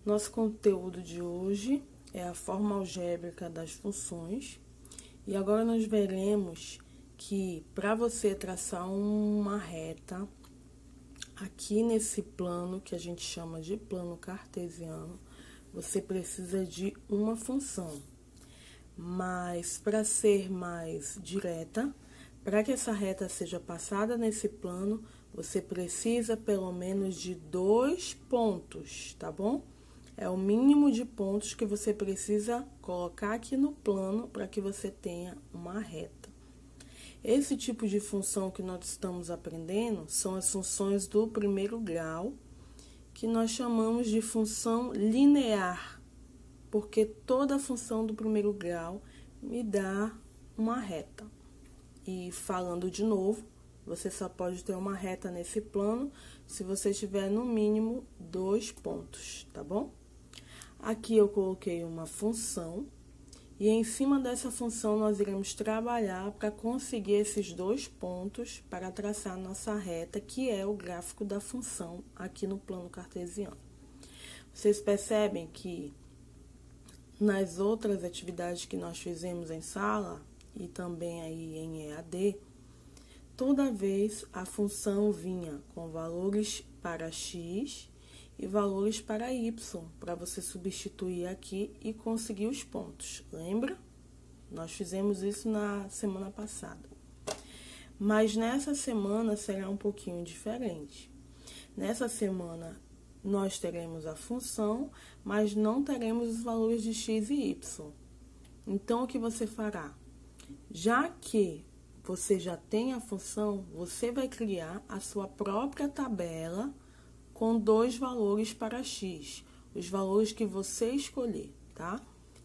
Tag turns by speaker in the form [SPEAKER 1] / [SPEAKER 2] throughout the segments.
[SPEAKER 1] Nosso conteúdo de hoje é a forma algébrica das funções. E agora nós veremos que para você traçar uma reta aqui nesse plano, que a gente chama de plano cartesiano, você precisa de uma função. Mas para ser mais direta, para que essa reta seja passada nesse plano, você precisa pelo menos de 2 pontos, tá bom? É o mínimo de pontos que você precisa colocar aqui no plano para que você tenha uma reta. Esse tipo de função que nós estamos aprendendo são as funções do primeiro grau, que nós chamamos de função linear, porque toda função do primeiro grau me dá uma reta. E falando de novo, você só pode ter uma reta nesse plano se você tiver no mínimo 2 pontos, tá bom? Aqui eu coloquei uma função e em cima dessa função nós iremos trabalhar para conseguir esses 2 pontos para traçar nossa reta, que é o gráfico da função aqui no plano cartesiano. Vocês percebem que nas outras atividades que nós fizemos em sala e também aí em EAD, toda vez a função vinha com valores para x e valores para y, para você substituir aqui e conseguir os pontos. Lembra? Nós fizemos isso na semana passada. Mas nessa semana será um pouquinho diferente. Nessa semana nós teremos a função, mas não teremos os valores de x e y. Então, o que você fará? Já que você já tem a função, você vai criar a sua própria tabela com 2 valores para x, os valores que você escolher, tá?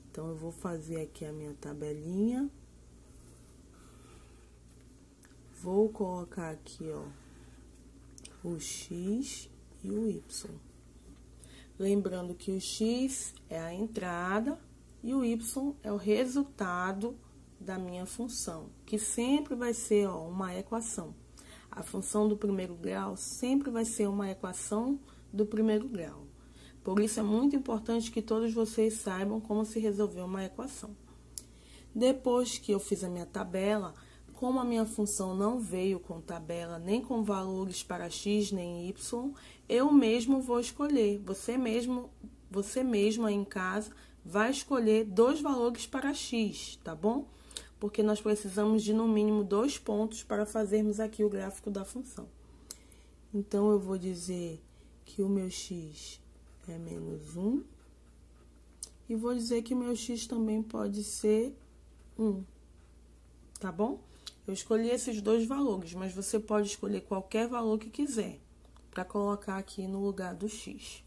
[SPEAKER 1] Então, eu vou fazer aqui a minha tabelinha. Vou colocar aqui, ó, o x e o y. Lembrando que o x é a entrada e o y é o resultado da minha função, que sempre vai ser, ó, uma equação. A função do primeiro grau sempre vai ser uma equação do primeiro grau. Por isso, é muito importante que todos vocês saibam como se resolver uma equação. Depois que eu fiz a minha tabela, como a minha função não veio com tabela, nem com valores para x, nem y, eu mesmo vou escolher. Você mesmo aí em casa vai escolher 2 valores para x, tá bom? Porque nós precisamos de, no mínimo, 2 pontos para fazermos aqui o gráfico da função. Então, eu vou dizer que o meu x é menos 1. E vou dizer que o meu x também pode ser 1. Tá bom? Eu escolhi esses 2 valores, mas você pode escolher qualquer valor que quiser para colocar aqui no lugar do x.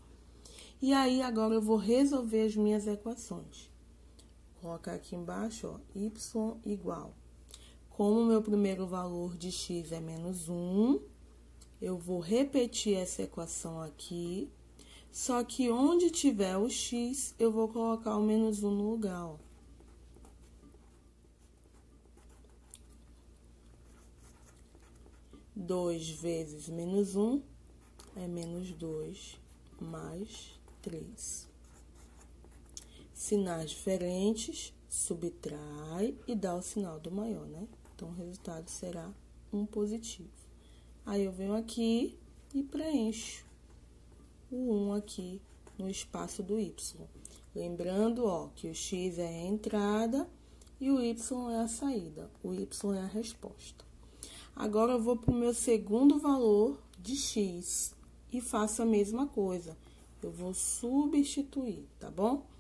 [SPEAKER 1] E aí, agora eu vou resolver as minhas equações. Vou colocar aqui embaixo, ó, y igual. Como o meu primeiro valor de x é menos 1, eu vou repetir essa equação aqui, só que onde tiver o x, eu vou colocar o menos 1 no lugar, ó. Dois vezes menos 1 é menos 2 mais 3. Sinais diferentes, subtrai e dá o sinal do maior, né? Então, o resultado será um positivo. Aí, eu venho aqui e preencho o 1 aqui no espaço do y. Lembrando, ó, que o x é a entrada e o y é a saída. O y é a resposta. Agora, eu vou para o meu segundo valor de x e faço a mesma coisa. Eu vou substituir, tá bom?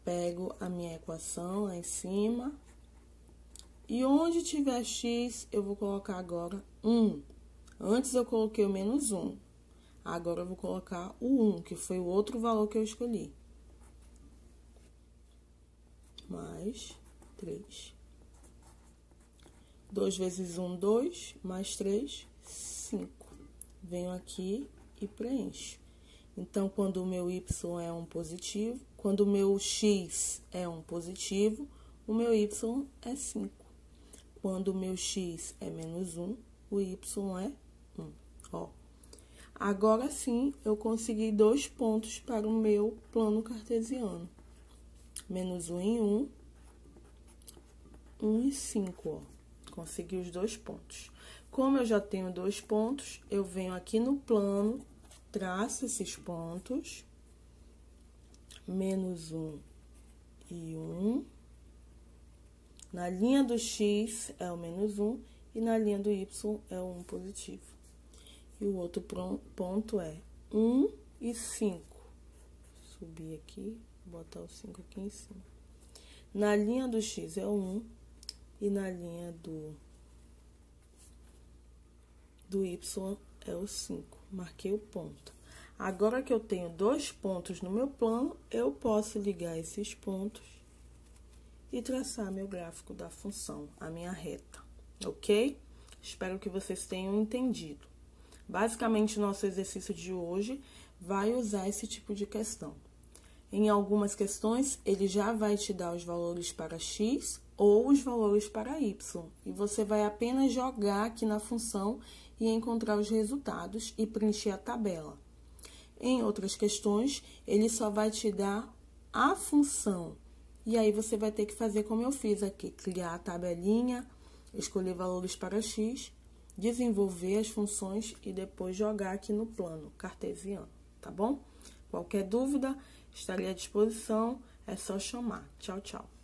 [SPEAKER 1] Pego a minha equação lá em cima. E onde tiver x, eu vou colocar agora 1. Antes eu coloquei o menos 1. Agora eu vou colocar o 1, que foi o outro valor que eu escolhi. Mais 3. 2 vezes 1, 2. Mais 3, 5. Venho aqui e preencho. Então, quando o meu y é um positivo, quando o meu x é um positivo, o meu y é 5. Quando o meu x é menos 1, o y é 1. Ó. Agora sim, eu consegui 2 pontos para o meu plano cartesiano. Menos 1 em 1, 1 e 5, ó. Consegui os 2 pontos. Como eu já tenho 2 pontos, eu venho aqui no plano, traço esses pontos. Menos 1 e 1. Na linha do X é o menos 1 e na linha do Y é o 1 positivo. E o outro ponto é 1 e 5. Subir aqui, botar o 5 aqui em cima. Na linha do X é o 1 e na linha do Y é o 5. Marquei o ponto. Agora que eu tenho 2 pontos no meu plano, eu posso ligar esses pontos e traçar meu gráfico da função, a minha reta, ok? Espero que vocês tenham entendido. Basicamente, o nosso exercício de hoje vai usar esse tipo de questão. Em algumas questões, ele já vai te dar os valores para x ou os valores para y. E você vai apenas jogar aqui na função e encontrar os resultados e preencher a tabela. Em outras questões, ele só vai te dar a função. E aí, você vai ter que fazer como eu fiz aqui, criar a tabelinha, escolher valores para x, desenvolver as funções e depois jogar aqui no plano cartesiano, tá bom? Qualquer dúvida, estarei à disposição, é só chamar. Tchau, tchau.